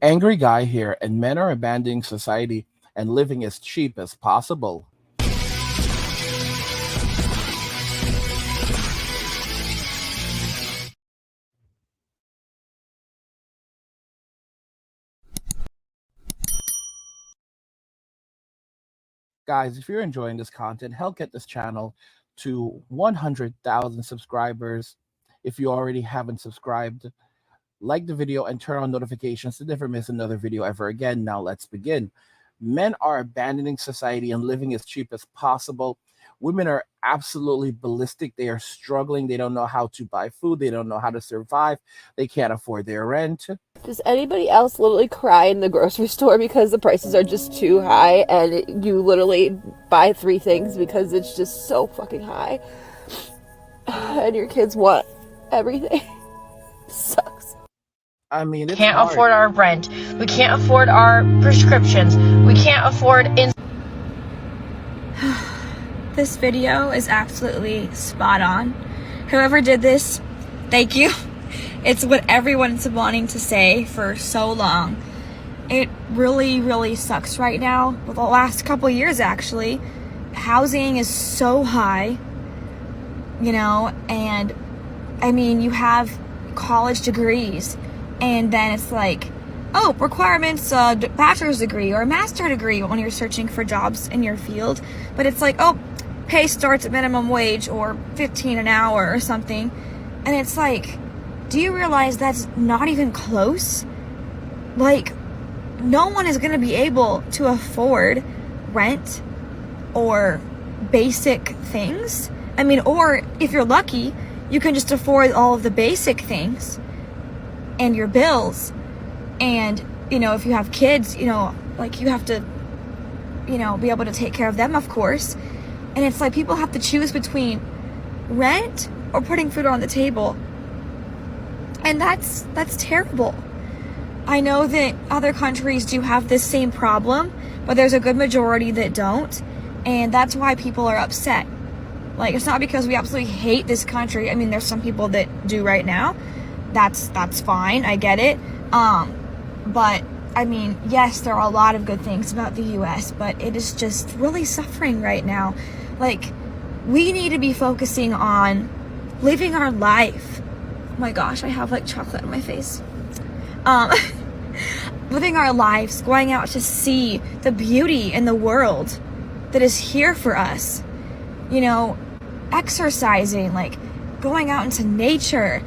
Angry guy here, and men are abandoning society and living as cheap as possible. Guys, if you're enjoying this content, help get this channel to 100,000 subscribers. If you already haven't subscribed, like the video and turn on notifications to never miss another video ever again. Now let's begin. Men are abandoning society and living as cheap as possible. Women are absolutely ballistic. They are struggling. They don't know how to buy food. They don't know how to survive. They can't afford their rent. Does anybody else literally cry in the grocery store because the prices are just too high and you literally buy 3 things because it's just so fucking high and your kids want everything? Sucks. I mean, it's Can't hard. afford our rent. We can't afford our prescriptions. We can't afford This video is absolutely spot on. Whoever did this, thank you. It's what everyone's been wanting to say for so long. It really, really sucks right now. For the last couple years, actually, housing is so high, and I mean, you have college degrees, and then it's like, oh, requirements, bachelor's degree or a master's degree when you're searching for jobs in your field. But it's like, oh, pay starts at minimum wage or 15 an hour or something. And it's like, do you realize that's not even close? Like, no one is going to be able to afford rent or basic things. I mean, or if you're lucky, you can just afford all of the basic things and your bills. And, if you have kids, like you have to, be able to take care of them, of course. And it's like people have to choose between rent or putting food on the table. And that's terrible. I know that other countries do have this same problem, but there's a good majority that don't. And that's why people are upset. Like, it's not because we absolutely hate this country. I mean, there's some people that do right now. That's fine. I get it. But I mean, yes, there are a lot of good things about the US, but it is just really suffering right now. Like, we need to be focusing on living our life. Oh my gosh, I have like chocolate on my face. Living our lives, going out to see the beauty in the world that is here for us. Exercising, like going out into nature,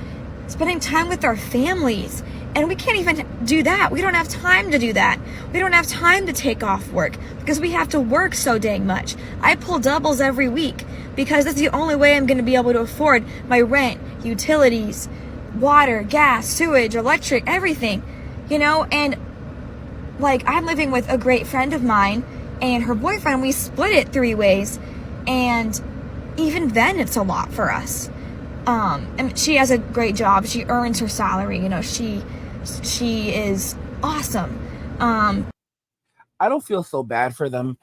spending time with our families. And we can't even do that. We don't have time to do that. We don't have time to take off work because we have to work so dang much. I pull doubles every week because that's the only way I'm going to be able to afford my rent, utilities, water, gas, sewage, electric, everything, and like I'm living with a great friend of mine and her boyfriend. We split it 3 ways, and even then it's a lot for us. And she has a great job. She earns her salary. She is awesome. I don't feel so bad for them.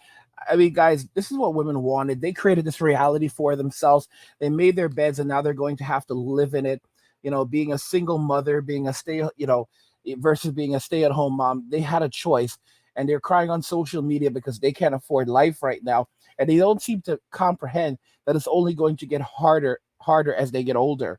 I mean, guys, this is what women wanted. They created this reality for themselves. They made their beds, and now they're going to have to live in it. Being a single mother, being a versus being a stay-at-home mom. They had a choice, and they're crying on social media because they can't afford life right now, and they don't seem to comprehend that it's only going to get harder as they get older.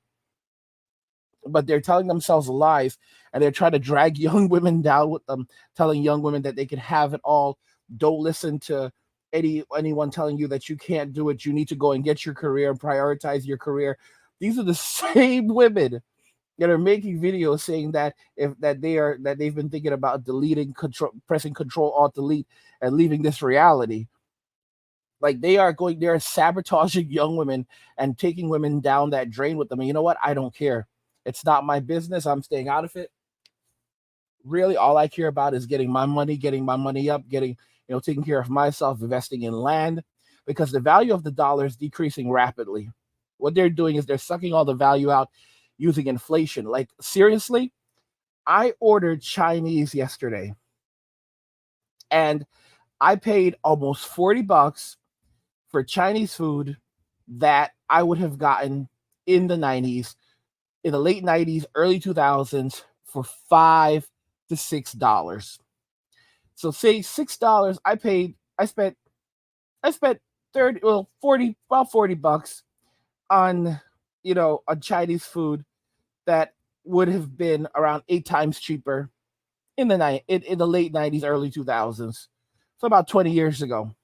But they're telling themselves lies, and they're trying to drag young women down with them, telling young women that they can have it all. Don't listen to anyone telling you that you can't do it. You need to go and get your career and prioritize your career. These are the same women that are making videos saying that they've been thinking about deleting control, pressing Control Alt Delete, and leaving this reality. Like they're sabotaging young women and taking women down that drain with them. And you know what? I don't care. It's not my business. I'm staying out of it. Really, all I care about is getting my money up, taking care of myself, investing in land, because the value of the dollar is decreasing rapidly. What they're doing is they're sucking all the value out using inflation. Like, seriously, I ordered Chinese yesterday and I paid almost $40 for Chinese food that I would have gotten in the 90s, in the late 90s, early 2000s for $5. to $6. So say $6, I spent 40 bucks on, on Chinese food that would have been around 8 times cheaper in the late 90s, early 2000s. So about 20 years ago.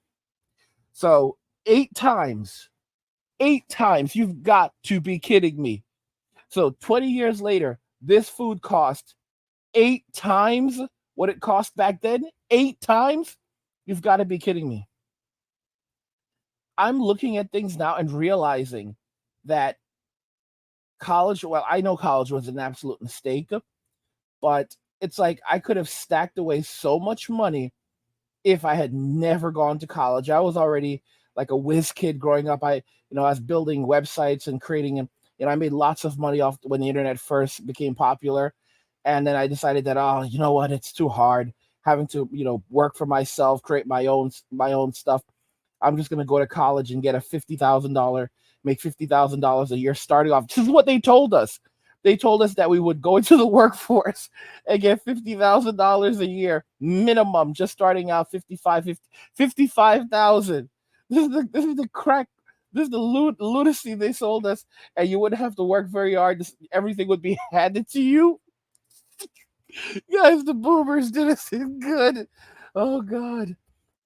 So 8 times, you've got to be kidding me. So 20 years later, this food cost 8 times what it cost back then. 8 times? You've got to be kidding me. I'm looking at things now and realizing that I know college was an absolute mistake, but it's like I could have stacked away so much money if I had never gone to college. I was already like a whiz kid growing up. I was building websites and creating them. I made lots of money off when the internet first became popular. And then I decided that, you know what, it's too hard having to, work for myself, create my own stuff. I'm just going to go to college and get a make $50,000 a year starting off. This is what they told us. They told us that we would go into the workforce and get $50,000 a year minimum, just starting out 55,000. This is the crack. This is the lunacy they sold us, and you wouldn't have to work very hard. Everything would be handed to you. Guys, the boomers did us in good. Oh God.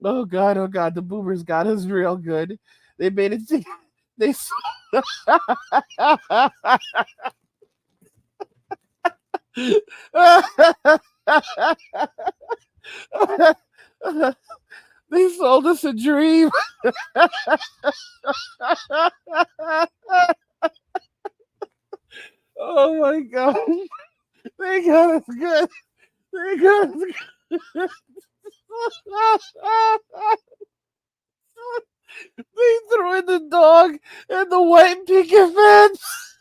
Oh God. Oh God. The boomers got us real good. They made it. They. They sold us a dream. Oh my God. They got us good. They got us good. They threw in the dog and the white picket fence.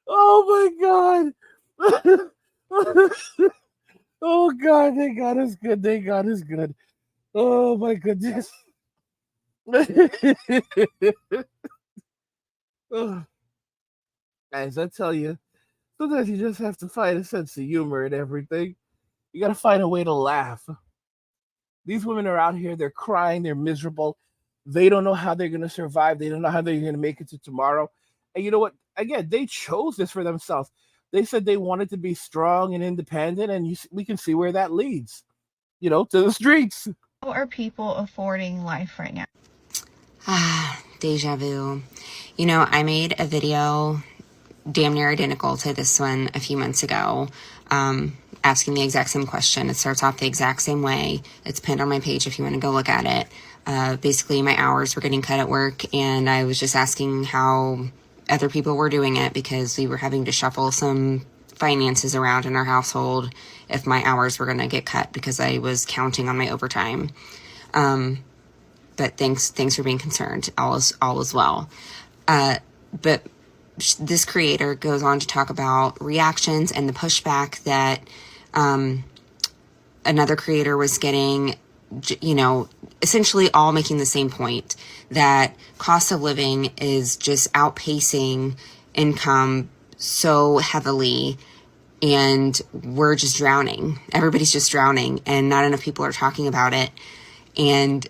Oh my God. Oh God, they got us good. They got us good. Oh my goodness. Oh. Guys, I tell you, sometimes you just have to find a sense of humor in everything. You gotta find a way to laugh. These women are out here, they're crying, they're miserable. They don't know how they're gonna survive. They don't know how they're gonna make it to tomorrow. And you know what? Again, they chose this for themselves. They said they wanted to be strong and independent, and we can see where that leads, to the streets. How are people affording life right now? Deja vu. I made a video damn near identical to this one a few months ago, asking the exact same question. It starts off the exact same way. It's pinned on my page if you want to go look at it. Basically, my hours were getting cut at work, and I was just asking how other people were doing it because we were having to shuffle some finances around in our household if my hours were going to get cut because I was counting on my overtime. But thanks for being concerned. All is well. But this creator goes on to talk about reactions and the pushback that another creator was getting, essentially all making the same point, that cost of living is just outpacing income so heavily, and we're just drowning. Everybody's just drowning, and not enough people are talking about it. And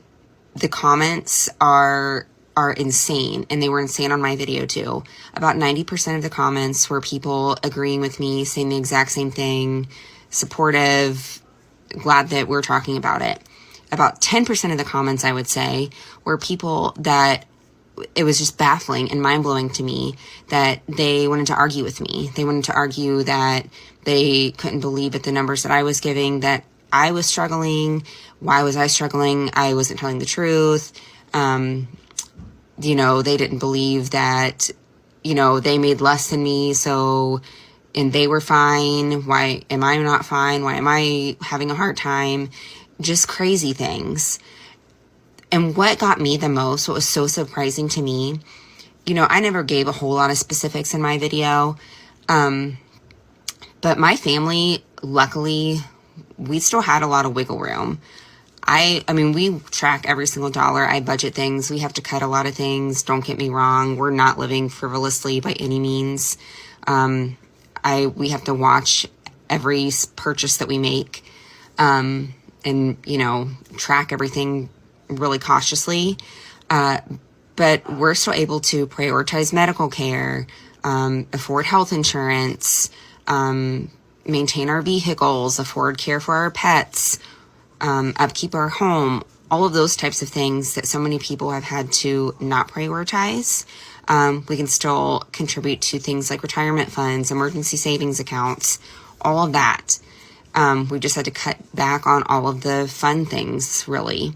the comments are insane, and they were insane on my video too. About 90% of the comments were people agreeing with me, saying the exact same thing, supportive, glad that we're talking about it. About 10% of the comments, I would say, were people that it was just baffling and mind-blowing to me that they wanted to argue with me. They wanted to argue that they couldn't believe at the numbers that I was giving, that I was struggling. Why was I struggling? I wasn't telling the truth. They didn't believe that, they made less than me, and they were fine. Why am I not fine? Why am I having a hard time? Just crazy things. And what got me the most, what was so surprising to me, I never gave a whole lot of specifics in my video. But my family, luckily, we still had a lot of wiggle room. I mean, we track every single dollar. I budget things. We have to cut a lot of things. Don't get me wrong. We're not living frivolously by any means. we have to watch every purchase that we make, and, you know, track everything really cautiously. But we're still able to prioritize medical care, afford health insurance, maintain our vehicles, afford care for our pets, upkeep our home, all of those types of things that so many people have had to not prioritize. We can still contribute to things like retirement funds, emergency savings accounts, all of that. We just had to cut back on all of the fun things, really.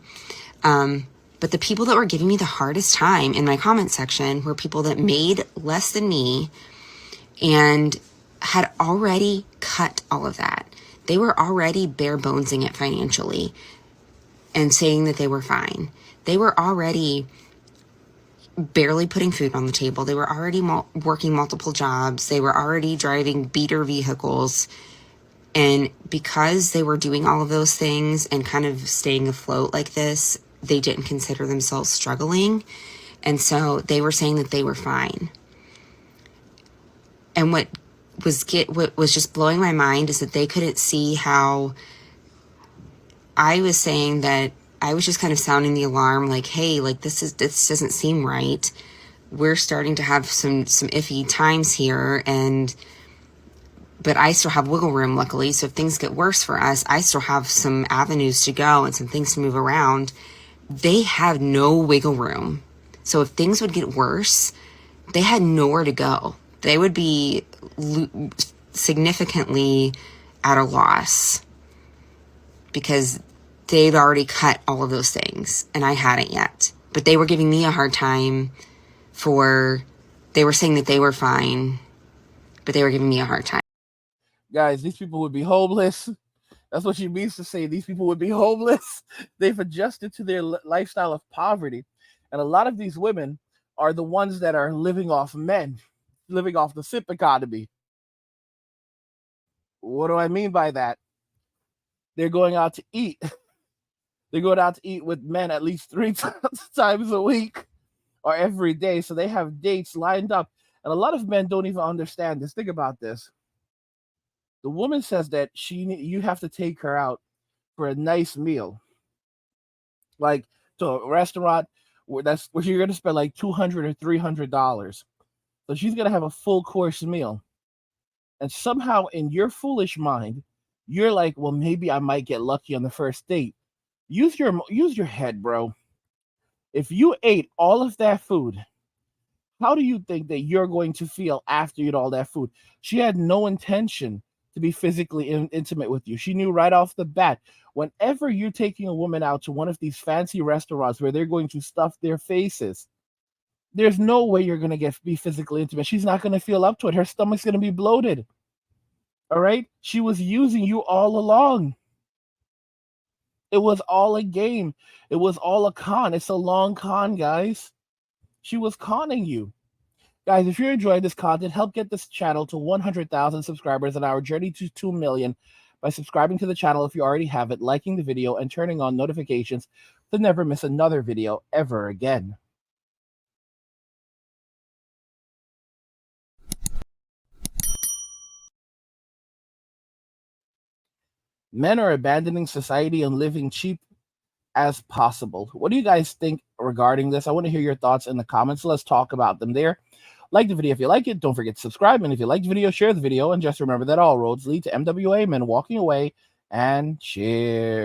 But the people that were giving me the hardest time in my comment section were people that made less than me and had already cut all of that. They were already bare bonesing it financially and saying that they were fine. They were already barely putting food on the table. They were already working multiple jobs. They were already driving beater vehicles. And because they were doing all of those things and kind of staying afloat like this, they didn't consider themselves struggling. And so they were saying that they were fine. And what was just blowing my mind is that they couldn't see how I was saying that I was just kind of sounding the alarm, like, hey, like this doesn't seem right. We're starting to have some iffy times here, but I still have wiggle room, luckily. So if things get worse for us, I still have some avenues to go and some things to move around. They have no wiggle room. So if things would get worse, they had nowhere to go. They would be significantly at a loss because they've already cut all of those things and I hadn't yet. But they were giving me a hard time they were saying that they were fine, but they were giving me a hard time. Guys, these people would be homeless. That's what she means to say. These people would be homeless. They've adjusted to their lifestyle of poverty. And a lot of these women are the ones that are living off men, living off the SIP economy. What do I mean by that? They're going out to eat. They're going out to eat with men at least 3 times a week or every day. So they have dates lined up. And a lot of men don't even understand this. Think about this. The woman says that you have to take her out for a nice meal, like to a restaurant where you're going to spend like $200 or $300. So she's going to have a full course meal. And somehow in your foolish mind, you're like, well, maybe I might get lucky on the first date. Use your head, bro. If you ate all of that food, how do you think that you're going to feel after you eat all that food? She had no intention to be physically intimate with you. She knew right off the bat, whenever you're taking a woman out to one of these fancy restaurants where they're going to stuff their faces, there's no way you're going to be physically intimate. She's not going to feel up to it. Her stomach's going to be bloated. All right? She was using you all along. It was all a game. It was all a con. It's a long con, guys. She was conning you. Guys, if you're enjoying this content, help get this channel to 100,000 subscribers on our journey to 2 million by subscribing to the channel if you already have it, liking the video, and turning on notifications to never miss another video ever again. Men are abandoning society and living cheap as possible. What do you guys think regarding this? I want to hear your thoughts in the comments. Let's talk about them there. Like the video if you like it. Don't forget to subscribe. And if you like the video, share the video. And just remember that all roads lead to MWA, men walking away, and cheers.